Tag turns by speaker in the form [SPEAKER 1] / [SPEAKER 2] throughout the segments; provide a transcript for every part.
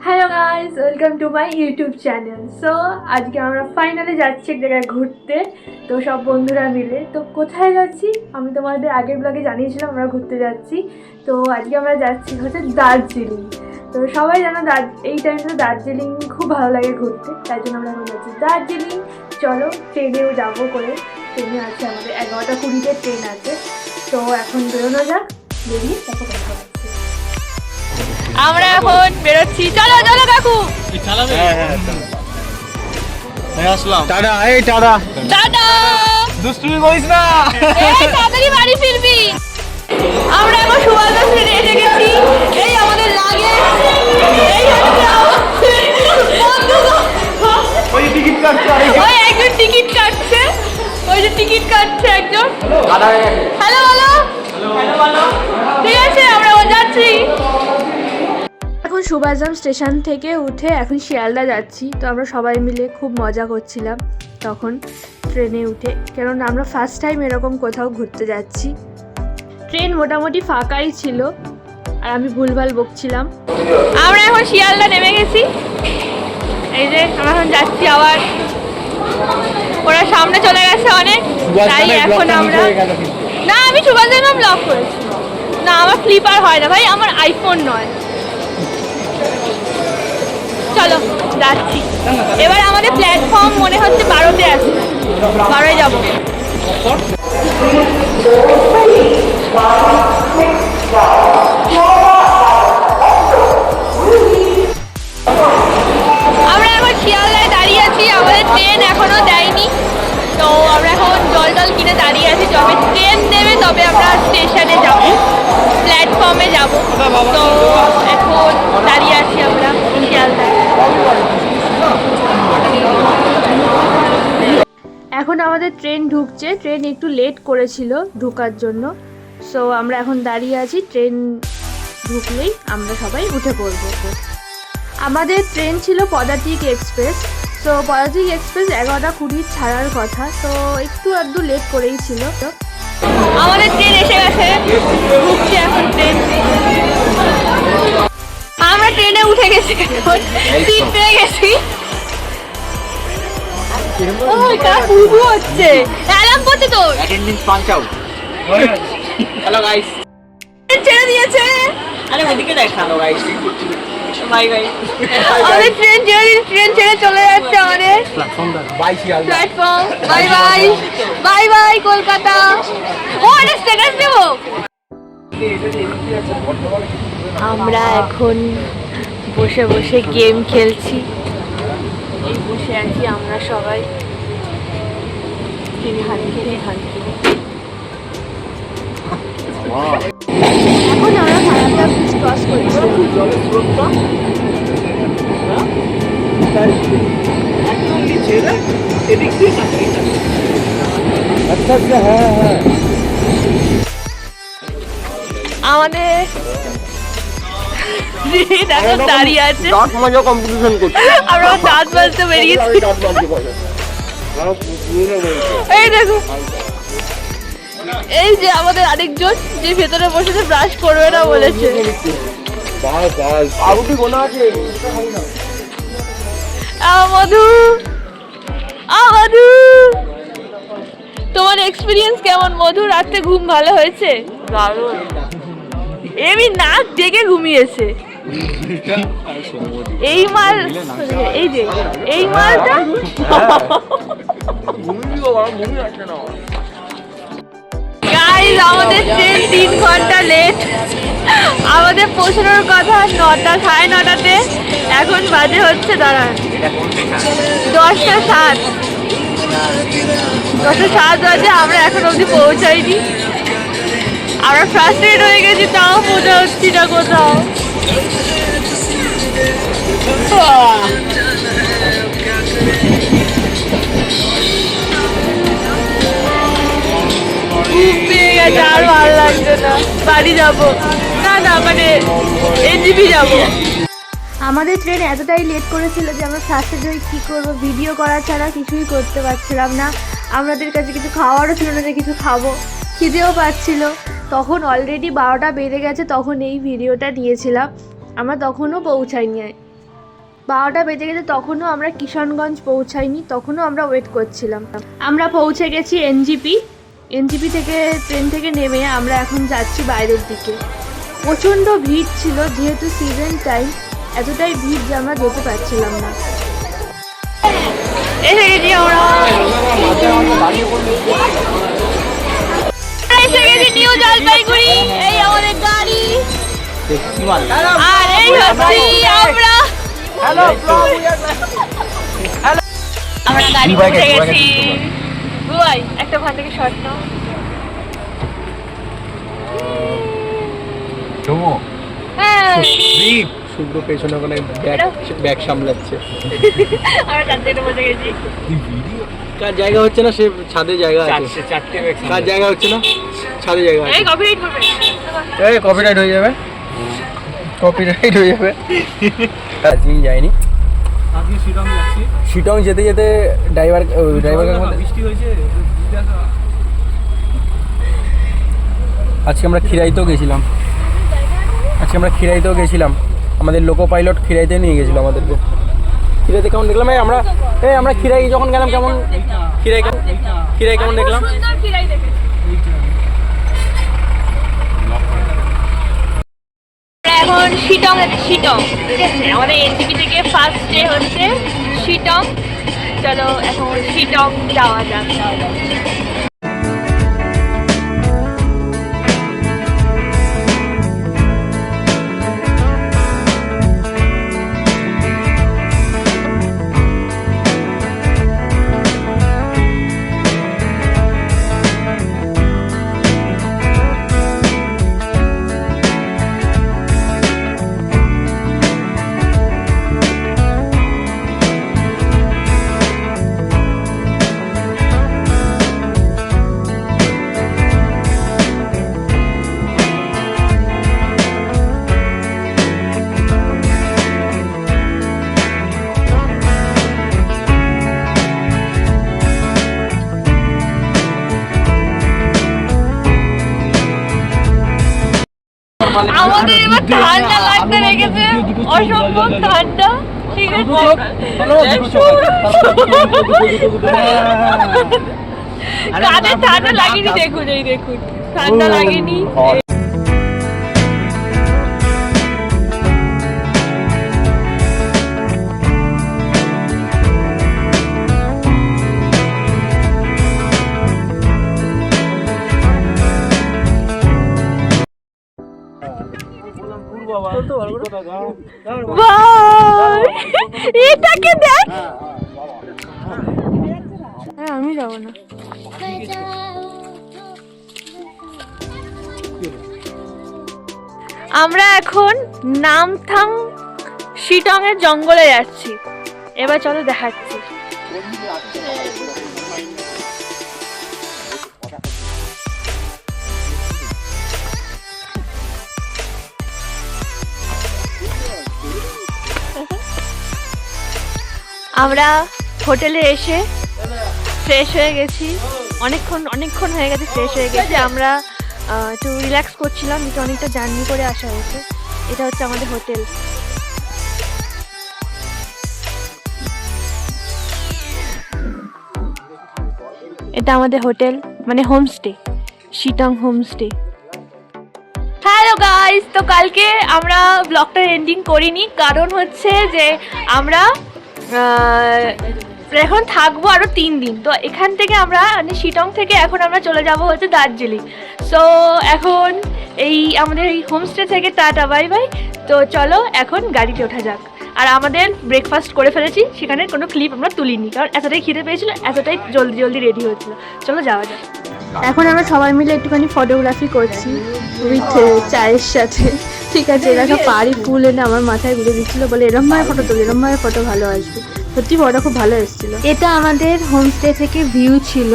[SPEAKER 1] Hello guys, welcome to my YouTube channel. So আজকে আমরা finally যাচ্ছি এক জায়গায় ঘুরতে, তো সব বন্ধুরা মিলে। তো কোথায় যাচ্ছি আমি তোমাদের আগের ব্লগে জানিয়েছিলাম, আমরা ঘুরতে যাচ্ছি। তো আজকে আমরা যাচ্ছি হচ্ছে দার্জিলিং। তো সবাই জানো এই টাইমটা দার্জিলিং খুব ভালো লাগে ঘুরতে, তাই জন্য আমরা এখন যাচ্ছি দার্জিলিং। চলো ট্রেনেও যাবো করে, ট্রেনে আছে আমাদের 11:20 ট্রেন আছে। তো এখন বেরোনো যাক, বেরিয়ে তারপর কথা হচ্ছে।
[SPEAKER 2] আমরা এখন বেরোচ্ছি, চলো চলো কাকু।
[SPEAKER 3] আসলাম টাটা। এই টাটা
[SPEAKER 2] টাটা,
[SPEAKER 3] দুষ্টুমি করিস না,
[SPEAKER 2] এই তাড়াতাড়ি বাড়ি ফিরবি। আমরা এখন সুভাষদাস ট্রেনে এসে গেছি। এই আমাদের লাগেজ, এই হচ্ছে
[SPEAKER 3] ওই টিকিট কাটছে,
[SPEAKER 2] ওই একজন টিকিট কাটছে, ওই যে টিকিট কাটছে একজন। হ্যালো বলো, হ্যালো বলো। ঠিক আছে, আমরা যাচ্ছি।
[SPEAKER 1] এখন সুভাষগ্রাম স্টেশন থেকে উঠে এখন শিয়ালদা যাচ্ছি। তো আমরা সবাই মিলে খুব মজা করছিলাম তখন ট্রেনে উঠে, কেননা আমরা ফার্স্ট টাইম এরকম কোথাও ঘুরতে যাচ্ছি। ট্রেন মোটামুটি ফাঁকাই ছিল আর আমি ভুলভাল বকছিলাম।
[SPEAKER 2] আমরা এখন শিয়ালদা নেমে গেছি। এই যে আমরা এখন যাচ্ছি আবার, ওরা সামনে চলে গেছে অনেক, তাই এখন আমরা না, আমি সুভাষগ্রাম ব্লক করেছি না, আমার ফ্লিপার হয় না ভাই, আমার আইফোন নয়। চলো যাচ্ছি এবার। আমাদের প্ল্যাটফর্ম মনে হচ্ছে 12তে আছে, 12-এ যাবো। আমরা এখন শিয়ালদায় দাঁড়িয়ে আছি, আমাদের ট্রেন এখনো দেয়নি। তো আমরা এখন জল কিনে দাঁড়িয়ে আছি, যবে ট্রেন দেবে তবে আমরা স্টেশনে যাব, প্ল্যাটফর্মে যাব। তো এখন দাঁড়িয়ে আছি আমরা শিয়ালদায়।
[SPEAKER 1] এখন আমাদের ট্রেন ঢুকছে, ট্রেন একটু লেট করেছিল ঢোকার জন্য। সো আমরা এখন দাঁড়িয়ে আছি, ট্রেন ঢুকলেই আমরা সবাই উঠে পড়ব। আমাদের ট্রেন ছিল পদাতিক এক্সপ্রেস। সো পদাতিক এক্সপ্রেস 11:20 ছাড়ার কথা, তো একটু আধটু লেট করেই ছিল।
[SPEAKER 2] আমাদের ট্রেন এসে গেছে, ঢুকছে এখন ট্রেন। আমরা ট্রেনে উঠে গেছি, সিট পেয়ে গেছি। ওই কার বুবু হচ্ছে, অ্যালার্ম করতে তো
[SPEAKER 3] attendance punch out. Hello guys,
[SPEAKER 2] ছেড়ে দিয়েছে।
[SPEAKER 3] আরে ওদিকে দেখ। Hello guys,
[SPEAKER 2] bye bye. আমাদের ট্রেন ছেড়ে চলে যাচ্ছে আমাদের
[SPEAKER 3] bye Sealdah
[SPEAKER 2] platform. Bye bye, bye bye Kolkata. ও এটা স্ট্যাটাস দেব। আমরা এখন বসে বসে গেম খেলছি, এই বসে আছি আমরা সবাই।
[SPEAKER 1] এখন আমরা ভাড়াটা ক্রস করেছি।
[SPEAKER 3] আচ্ছা আচ্ছা, হ্যাঁ হ্যাঁ।
[SPEAKER 2] আমাদের এখন দাঁড়িয়ে আছে,
[SPEAKER 3] দাঁত মাজা কম্পিটিশন করছে।
[SPEAKER 2] আমরা দাঁত মাজতে বেরিয়েছি। এই দেখো, এই যে আমাদের আরেকজন যে ভেতরে বসেছে, ব্রাশ করবে না বলেছে। মধু, মধু, তোমার এক্সপিরিয়েন্স কেমন মধু? রাত্রে ঘুম ভালো হয়েছে? এমনি নাক ডেকে ঘুমিয়েছে। এই মাল, এই যে এই মালটা গাইস, আমাদের ট্রেন 3 ঘন্টা লেট। আমাদের পৌঁছানোর কথা 9টা, 9:30-তে, এখন বাজে হচ্ছে দাঁড়ান 10:07। 10:07 বাজে, আমরা এখন অবধি পৌঁছাইনি। আমরা ফ্রাস্ট্রেট হয়ে গেছি, তাও পৌঁছা হচ্ছি না কোথাও। ঘুম পেয়ে গেছে, আর ভালো লাগছে না, বাড়ি যাবো। না মানে এনজিপি যাবো।
[SPEAKER 1] আমাদের ট্রেন এতটাই লেট করেছিল যে আমরা ফার্স্টে কী করবো, ভিডিও করা ছাড়া কিছুই করতে পারছিলাম না। আমাদের কাছে কিছু খাওয়ারও ছিল না যে কিছু খাবো, খিদেও পাচ্ছিল। তখন অলরেডি 12টা বেজে গেছে, তখন এই ভিডিওটা নিয়েছিলাম। আমরা তখনও পৌঁছাইনি 12টা বেজে গেছে, তখনও আমরা কিষানগঞ্জ পৌঁছাইনি, তখনও আমরা ওয়েট করছিলাম। আমরা পৌঁছে গেছি এনজিপি থেকে ট্রেন থেকে নেমে আমরা এখন যাচ্ছি বাইরের দিকে। প্রচণ্ড ভিড় ছিল, যেহেতু সিজন টাইম, এতটাই ভিড় যে আমরা যেতে পারছিলাম না।
[SPEAKER 2] এসে গেছি আমরা, এসে গেছি নিউ জলপাইগুড়ি। এই আমাদের গাড়ি, আর এই হচ্ছি আমরা। আমরা গাড়ি উঠে গেছি। বুয়াই একটা ওখান থেকে শর্ট নাও। হ্যাঁ,
[SPEAKER 3] শুভ্র পেছনে ওখানে ব্যাগ সামলাচ্ছে।
[SPEAKER 2] আমরা চারটে বসে গেছি।
[SPEAKER 3] কার জায়গা হচ্ছে না, সে ছাদে জায়গা আছে। কার জায়গা হচ্ছে না, ছাদে জায়গা আছে।
[SPEAKER 2] এই কপিরাইট করবে।
[SPEAKER 3] এই কপিরাইট হয়ে যাবে, কপিরাইট হয়ে যাবে। আজকে যাইনি,
[SPEAKER 4] আজকে শিলং যাচ্ছি।
[SPEAKER 3] শিলং যেতে যেতে ড্রাইভার
[SPEAKER 4] বৃষ্টি হয়েছে।
[SPEAKER 3] আজকে আমরা খিরাইতেও গেছিলাম। আমাদের লোকো পাইলট খিরাইতে নিয়ে গেছিল আমাদেরকে। খিরাইতে কেমন দেখলাম? আমরা খিরাই যখন গেলাম, কেমন খিরাই কেমন দেখলাম?
[SPEAKER 2] সুন্দর খিরাই দেখেছি। এখন শিটং ঠিক আছে। আমাদের এনজিপি থেকে ফার্স্ট ডে হচ্ছে শিটং। চলো এখন শিটং যাওয়া যাক। আমাদের এবার ঠান্ডা লাগতে লেগেছে, অসম্ভব ঠান্ডা। ঠিক আছে, কাদের ঠান্ডা লাগেনি দেখুন, এই দেখুন ঠান্ডা লাগেনি। এটাকে দেখ। আমি যাবো না। আমরা এখন নামথাং শিটং এর জঙ্গলে যাচ্ছি। এবার চলো দেখাচ্ছি। আমরা হোটেলে এসে ফ্রেশ হয়ে গেছি, অনেকক্ষণ হয়ে গেছে ফ্রেশ হয়ে গেছি। আমরা একটু রিল্যাক্স করছিলাম, যেটা অনেকটা জার্নি করে আসা হয়েছে। এটা হচ্ছে আমাদের হোটেল। এটা আমাদের হোটেল, মানে homestay, Sittong homestay. Hello guys, তো কালকে আমরা ব্লগটা এন্ডিং করিনি, কারণ হচ্ছে যে আমরা এখন থাকবো আরও 3 দিন। তো এখান থেকে আমরা মানে শিটং থেকে এখন আমরা চলে যাব হচ্ছে দার্জিলিং। সো এখন এই আমাদের এই হোমস্টে থেকে টাটা বাই বাই। তো চলো এখন গাড়িতে ওঠা যাক। আর আমাদের ব্রেকফাস্ট করে ফেলেছি, সেখানে কোনো ক্লিপ আমরা তুলিনি, কারণ এতটাই খিদে পেয়েছিল, এতটাই জলদি রেডি হয়েছিল। চলো যাওয়া যাক। এখন আমরা সবাই মিলে একটুখানি ফটোগ্রাফি করছি উইথ চায়ের সাথে। ঠিক আছে, এরা সব পাড়ি ফুল এনে আমার মাথায় ঘুরে দিচ্ছিল, বলে এরমভাবে ফটো তুলি, এরমভাবে ফটো ভালো আসবে। সত্যি ফটো খুব ভালো এসেছিল। এটা আমাদের হোমস্টে থেকে ভিউ ছিল,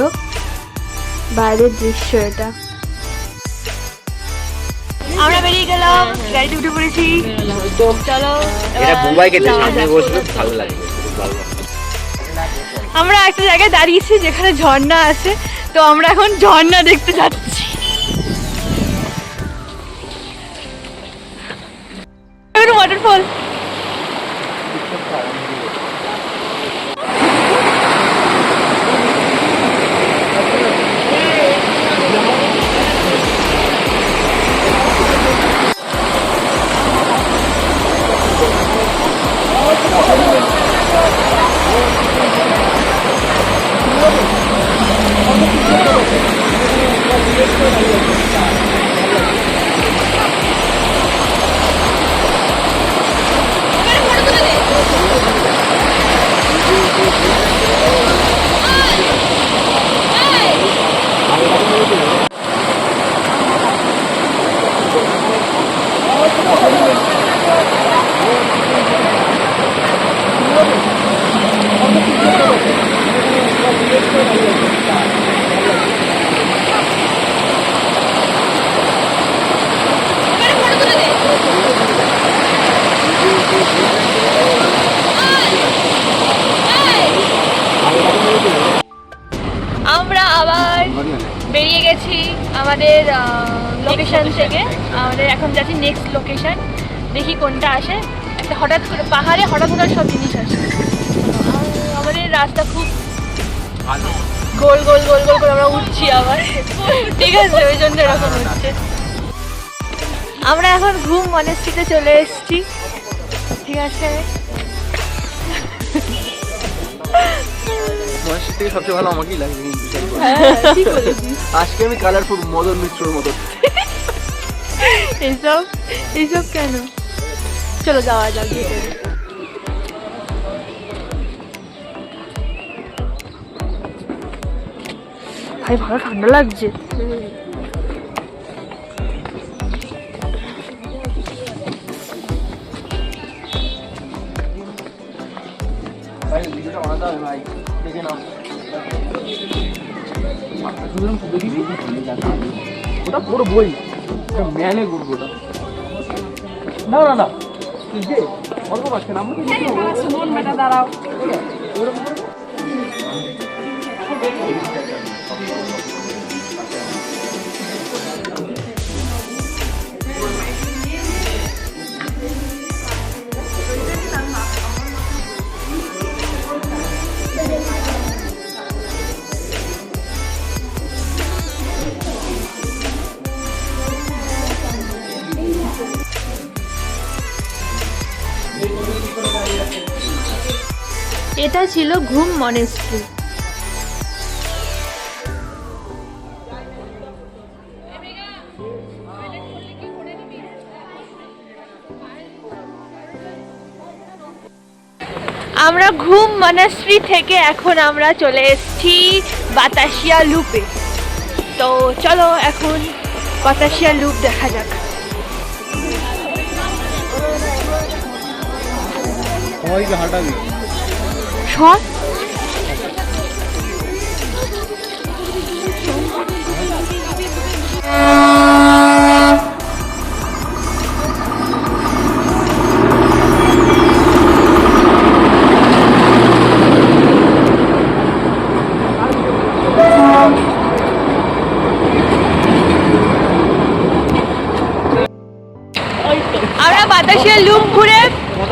[SPEAKER 2] বাইরের দৃশ্য এটা। আমরা বেরিয়ে গেলাম, গাড়িতে উঠে পড়েছি। চলো আমরা একটা জায়গায় দাঁড়িয়েছি যেখানে ঝর্ণা আছে, তো আমরা এখন ঝর্ণা দেখতে যাচ্ছি। ওয়াটারফল বেরিয়ে গেছি আমাদের লোকেশন থেকে। আমাদের এখন যাচ্ছি নেক্সট লোকেশন, দেখি কোনটা আসে। একটা হঠাৎ করে পাহাড়ে হঠাৎ সব জিনিস আসে। আমাদের রাস্তা খুব গোল গোল গোল গোল করে আমরা উঠছি আবার, ঠিক আছে, ওই জন্য এরকম হচ্ছে। আমরা এখন ঘুম মনেস্ট্রিতে চলে এসেছি, ঠিক আছে।
[SPEAKER 3] মহেশের থেকে সবচেয়ে ভালো আমাকেই লাগে
[SPEAKER 2] ঠিক বলেছিস।
[SPEAKER 3] আজকে আমি কালারফুল মদন মিত্রর মতো।
[SPEAKER 2] এইসব এইসব কেন? চলো যাওয়া যাক। ভাই ভালো ঠান্ডা লাগছে।
[SPEAKER 3] ভাই ভিডিওটা বানাতে হবে ভাই, দেখে নাও। ওটা পুরো বই, ম্যানে করবো ওটা। না না না, অল্প পাচ্ছে না, আমাকে দাঁড়াও।
[SPEAKER 2] এটা ছিল ঘুম মনেস্ট্রি। আমরা ঘুম মনেস্ট্রি থেকে এখন আমরা চলে এসেছি বাতাসিয়া লুপে। তো চলো এখন বাতাসিয়া লুপ দেখা যাক।
[SPEAKER 3] সবাইকে হাঁটাবি
[SPEAKER 2] সব আমরা বাতাসিয়া লুপ ঘুরে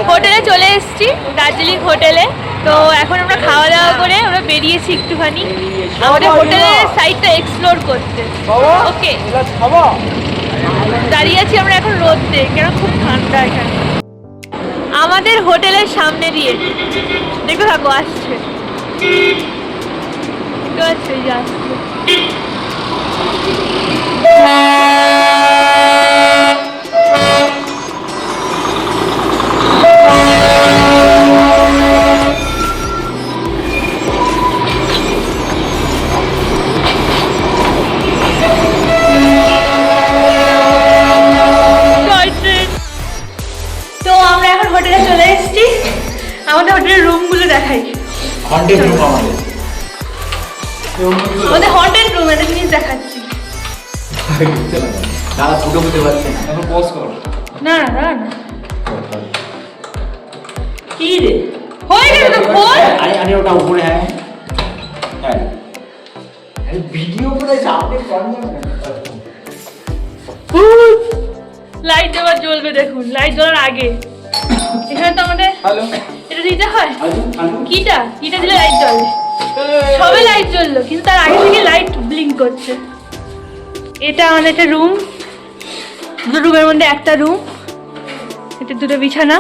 [SPEAKER 2] হোটেলে চলে এসেছি, দার্জিলিং হোটেলে। তো এখন আমরা খাওয়া দাওয়া করে আমরা বেরিয়েছি একটুখানি আমাদের হোটেলের সাইডটা এক্সপ্লোর করতে। ওকে, দাঁড়িয়ে আছি আমরা এখন রোদে, কেন খুব ঠান্ডা এখানে। আমাদের হোটেলের সামনে দিয়ে দেখো থাকো আসছে, দেখতে পাচ্ছ এই যে আসছে। তো আমরা এখন হোটেলে চলে এসেছি, আমাদের হোটেলের রুমগুলো দেখাই।
[SPEAKER 4] হন্টেড রুম
[SPEAKER 2] আমাদের হন্টেড রুম, একটা জিনিস দেখাচ্ছি।
[SPEAKER 4] দাদা ফুটো ফুটে পারছে না, এখন পজ কর।
[SPEAKER 2] না না না না, কি রে হয়ে গেছে তো ফোন।
[SPEAKER 4] আরে আরে ওটা উপরে, হ্যাঁ হ্যাঁ আরে ভিডিও করে আপনি
[SPEAKER 2] লাইট এবার জ্বলবে, দেখুন লাইট জ্বলার আগে। এখানে তো আমাদের এটা দিতে হয়, কিটা দিলে লাইট জ্বলে। সবে লাইট জ্বললো, কিন্তু তার আগে থেকে লাইট ব্লিঙ্ক করছে। এটা আমাদের একটা রুম, দুটো রুমের মধ্যে একটা রুম, এটা দুটো বিছানা।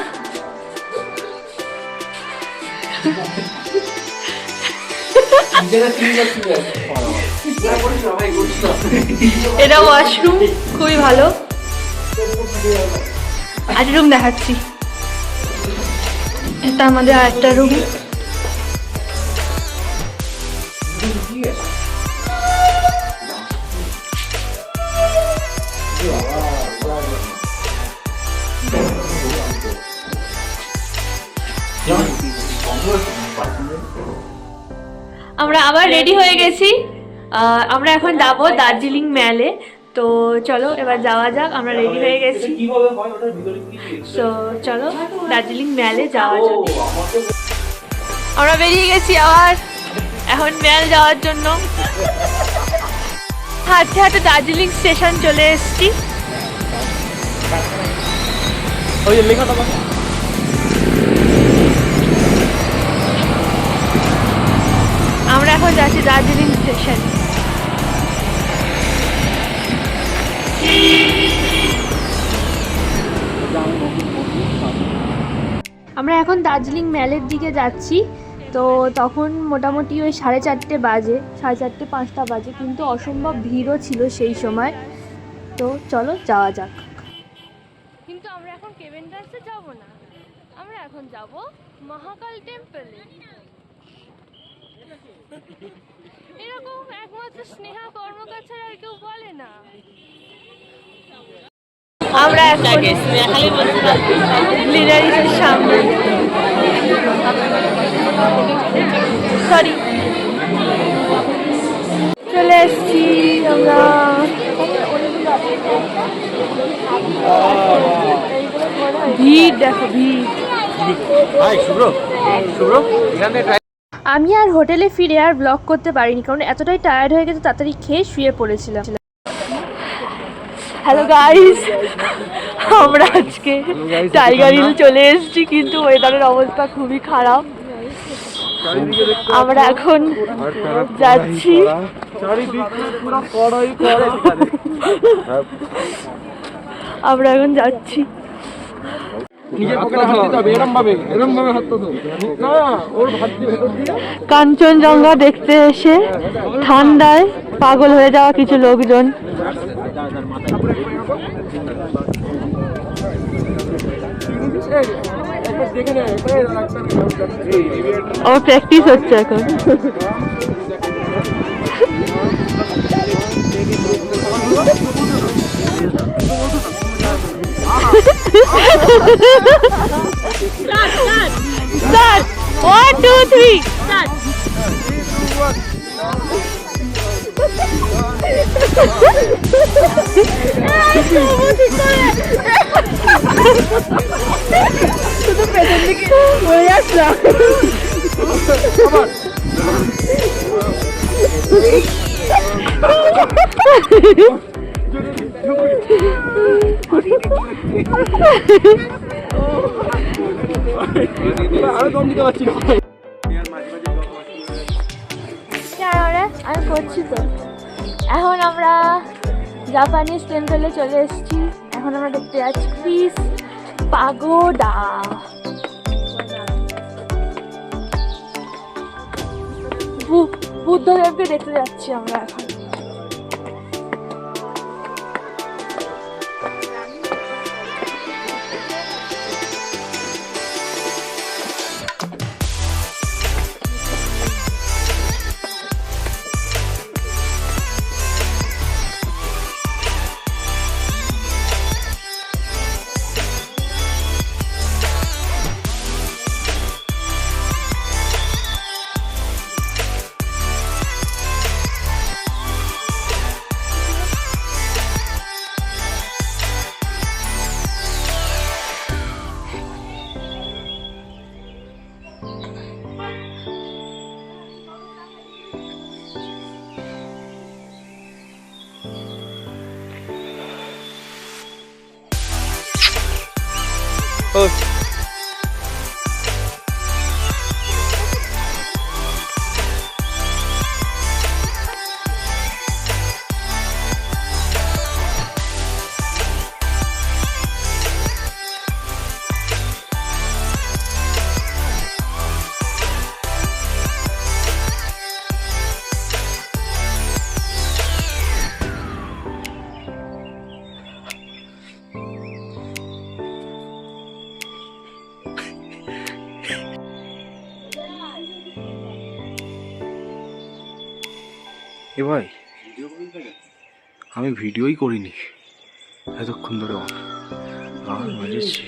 [SPEAKER 2] এটা ওয়াশরুম, খুবই ভালো। আজ রুম দেখাচ্ছি, এটা আমাদের আরেকটা রুম। আমরা আবার রেডি হয়ে গেছি, আমরা এখন যাবো দার্জিলিং ম্যালে। তো চলো এবার যাওয়া যাক, আমরা রেডি হয়ে গেছি। তো চলো দার্জিলিং ম্যালে যাওয়া যাক। আমরা বেরিয়ে গেছি আবার এখন ম্যাল যাওয়ার জন্য। হাঁটতে হাঁটতে দার্জিলিং স্টেশন চলে এসেছি।
[SPEAKER 3] ওই যে লেখাটা দেখো।
[SPEAKER 2] আমরা এখন যাচ্ছি দার্জিলিং স্টেশন। আমরা এখন দার্জিলিং ম্যালের দিকে যাচ্ছি। তো তখন মোটামুটি ওই 4:30 বাজে, 4:30-5টা বাজে, কিন্তু অসম্ভব ভিড়ও ছিল সেই সময়। তো চলো যাওয়া যাক। কিন্তু আমরা এখন কেভেন্ডার্সে যাব না, আমরা এখন যাব মহাকাল টেম্পলে। এরকম একমাত্র স্নেহা কর্মকার ছাড়া আর কেউ বলে না। আমরা এখন গ্লিনারিসের সামনে, সরি চলে এসছি আমরা। ভিড় দেখো, ভিড়। আমি আর হোটেলে ফিরে আর ব্লগ করতে পারিনি, কারণ এতটাই টায়ার্ড হয়ে গেছে, তাড়াতাড়ি খেয়ে শুয়ে পড়েছিলাম। হ্যালো গাইস, আমরা আজকে টাইগার হিল চলে এসেছি, কিন্তু ওয়েদারের অবস্থা খুবই খারাপ। আমরা এখন যাচ্ছি, আমরা এখন যাচ্ছি। কাঞ্চনজঙ্ঘা দেখতে এসে ঠান্ডায় পাগল হয়ে যাওয়া কিছু লোকজন। আমার প্র্যাকটিস হচ্ছে এখন। Start. 1, 2, 3. Start. শুধু পেছন দিকে হয়ে আসলাম। আমি করছি তো। এখন আমরা জাপানিজ টেম্পলে চলে এসেছি। এখন আমরা দেখতে যাচ্ছি পিস পাগোডা। বুদ্ধদেবকে দেখতে যাচ্ছি আমরা এখন।
[SPEAKER 5] এ ভাই, আমি ভিডিওই করিনি এতক্ষণ ধরে, গান বাজেছি।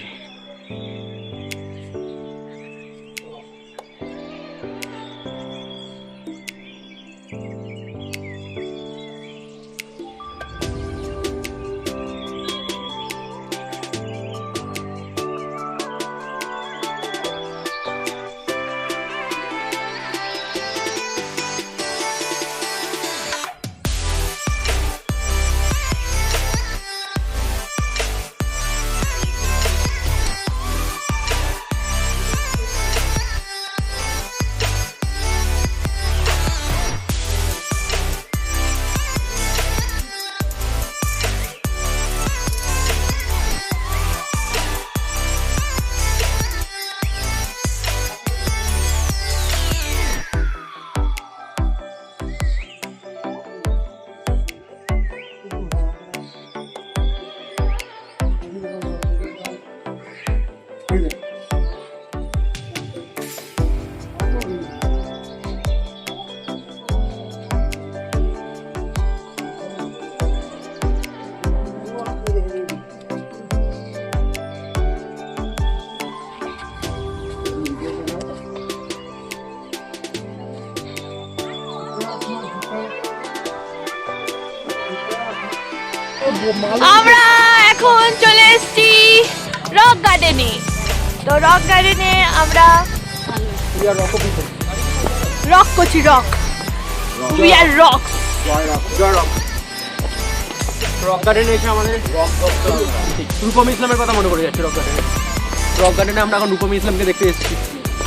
[SPEAKER 2] আমরা এখন চলে এসেছি রক গার্ডেনে। তো রক গার্ডেনে আমরা রক করছি, rock we are rock.
[SPEAKER 3] Rock গার্ডেনে এসে আমাদের রূপম ইসলামের কথা মনে পড়ে যাচ্ছে। রক গার্ডেনে আমরা এখন রূপম ইসলামকে দেখতে এসেছি,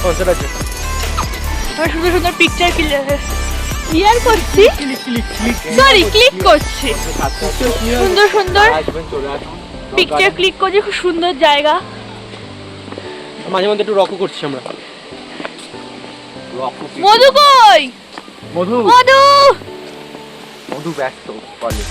[SPEAKER 3] কনসার্ট আছে।
[SPEAKER 2] আমরা সুন্দর সুন্দর পিকচার ক্লিয়ার করছি, সরি ক্লিক করছি, সুন্দর সুন্দর পিকচার ক্লিক করছি, খুব সুন্দর জায়গা।
[SPEAKER 3] মাঝে মধ্যে একটু রকও করছি আমরা।
[SPEAKER 2] মধু কই?
[SPEAKER 3] মধু
[SPEAKER 2] মধু
[SPEAKER 3] মধু ব্যস্ত বলে।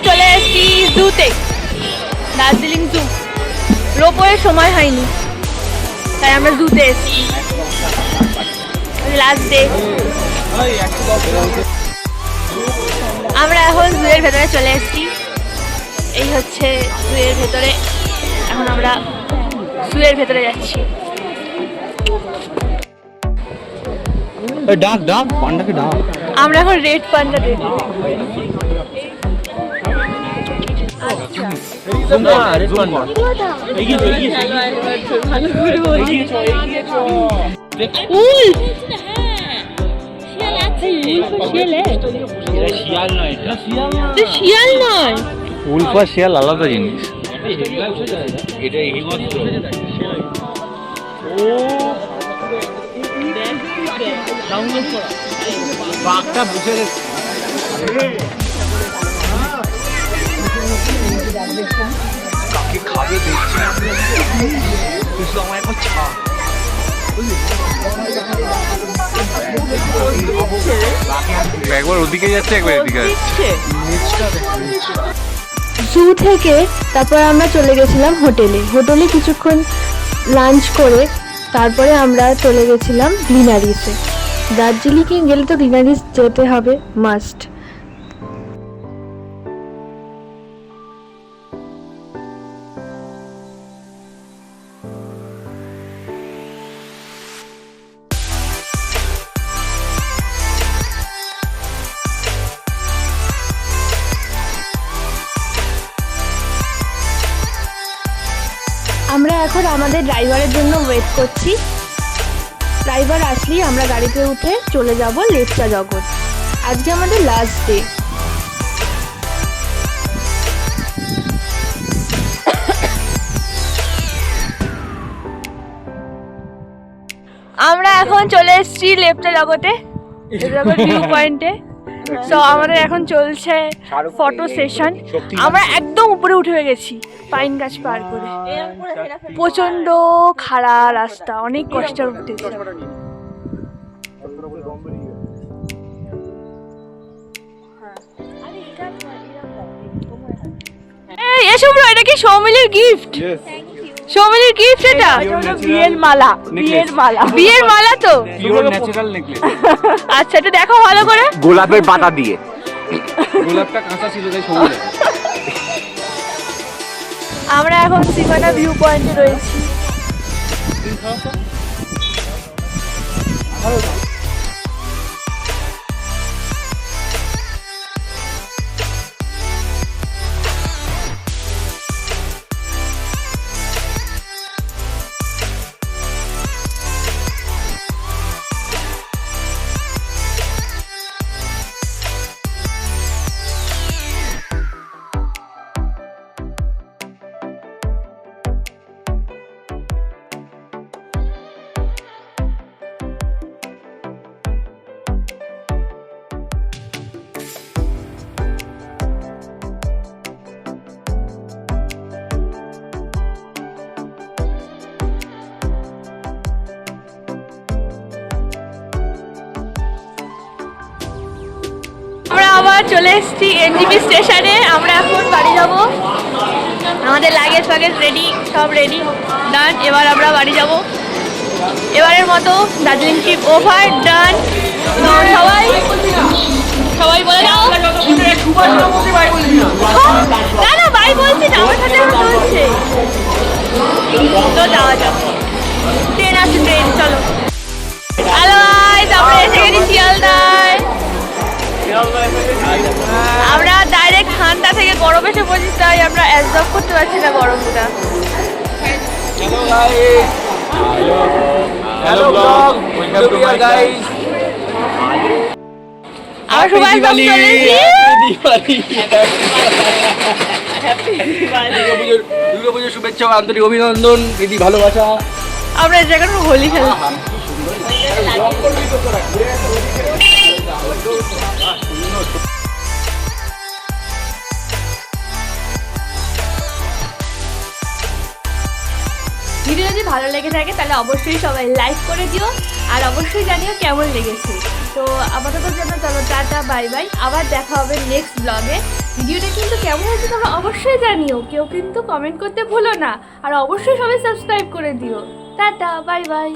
[SPEAKER 2] চলে এসেছি জুতে, দার্জিলিং জু। রোপওয়ের সময় হয়নি তাই আমরা জুতে এসেছি, লাস্ট ডে। আমরা এখন জুয়ের ভেতরে চলে এসেছি, এই হচ্ছে জুয়ের ভেতরে। এখন আমরা জুয়ের ভেতরে যাচ্ছি।
[SPEAKER 5] ডাক ডাক পান্ডাকে ডাক।
[SPEAKER 2] আমরা এখন রেড পান্ডা দেখবো। শিয়াল নয়,
[SPEAKER 5] উল্ফ আর শিয়াল আলাদা জিনিস। বাঘটা বুঝে গেছে। কাকে খাবে দেখছি কিছু আমার একবার ছা। একবার ওদিকে যাচ্ছে একবার এদিকে যাচ্ছে।
[SPEAKER 1] জু থেকে তারপর আমরা চলে গেছিলাম হোটেলে কিছুক্ষণ লাঞ্চ করে তারপরে আমরা চলে গেছিলাম গ্লিনারিসে। দার্জিলিংয়ে গেলে তো গ্লিনারিস যেতে হবে, মাস্ট। আমরা এখন আমাদের ড্রাইভারের জন্য ওয়েট করছি। ড্রাইভার আসলেই আমরা গাড়িতে উঠে চলে যাব লেপচা জগৎ। আজকে আমাদের লাস্ট ডে।
[SPEAKER 2] আমরা এখন চলে এসেছি লেপচা জগতে, ভিউ পয়েন্টে। তো আমাদের এখন চলছে ফটো সেশন। আমরা একদম উপরে উঠে গেছি পাইন গাছ পার করে। প্রচন্ড খাড়া রাস্তা, অনেক কষ্ট উঠতেছে। এসব এটা কি সৌমিলির গিফট? সৌমিলির গিফট এটা? বিয়ের মালা, বিয়ের মালা তো। আচ্ছা এটা দেখো ভালো করে।
[SPEAKER 5] গোলাপের পাতা দিয়ে।
[SPEAKER 3] গোলাপটা কাঁচা ছিল তাই সবুজ।
[SPEAKER 2] আমরা এখন সিমানা ভিউ পয়েন্টে রয়েছি। চলে এসেছি এনজিপি স্টেশনে। আমরা এখন বাড়ি যাব। আমাদের লাগেজ ফাগেজ রেডি, সব রেডি, ডান। এবার আমরা বাড়ি যাব। এবারের মতো দার্জিলিং ট্রিপ ওভার, ডান। তো সবাই বলে দাও। না না বাই বলছি না, আমার সাথে চলছে। তো যাওয়া যাক, ট্রেন আছে, ট্রেন, চলো। হ্যালো গাইস, আমরা এসে গেছি শিয়ালদায়। আমরা ডাইরেক্ট ঠান্ডা থেকে গরম এসে পড়ছি, তাই আমরা অ্যাবজর্ব করতে পারছি না গরমটা।
[SPEAKER 3] Hello guys, hello blog, welcome to my guys.
[SPEAKER 2] আমরা সবাই সব চলে এসেছি।
[SPEAKER 3] দুর্গাপুজোর শুভেচ্ছা ও আন্তরিক অভিনন্দন, দিদি ভালোবাসা।
[SPEAKER 2] আমরা এই জায়গাটা হোলি খেলছি। ভিডিও যদি ভালো লেগে থাকে তাহলে অবশ্যই সবাই লাইক করে দিও, আর অবশ্যই জানিও কেমন লেগেছে। তো আপাতত জন্য চলো টাটা, বাই বাই। আবার দেখা হবে নেক্সট ব্লগে। ভিডিওটা কিন্তু কেমন হয়েছে তোমরা অবশ্যই জানিও, কেউ কিন্তু কমেন্ট করতে ভুলো না, আর অবশ্যই সবাই সাবস্ক্রাইব করে দিও। Tata, bye bye.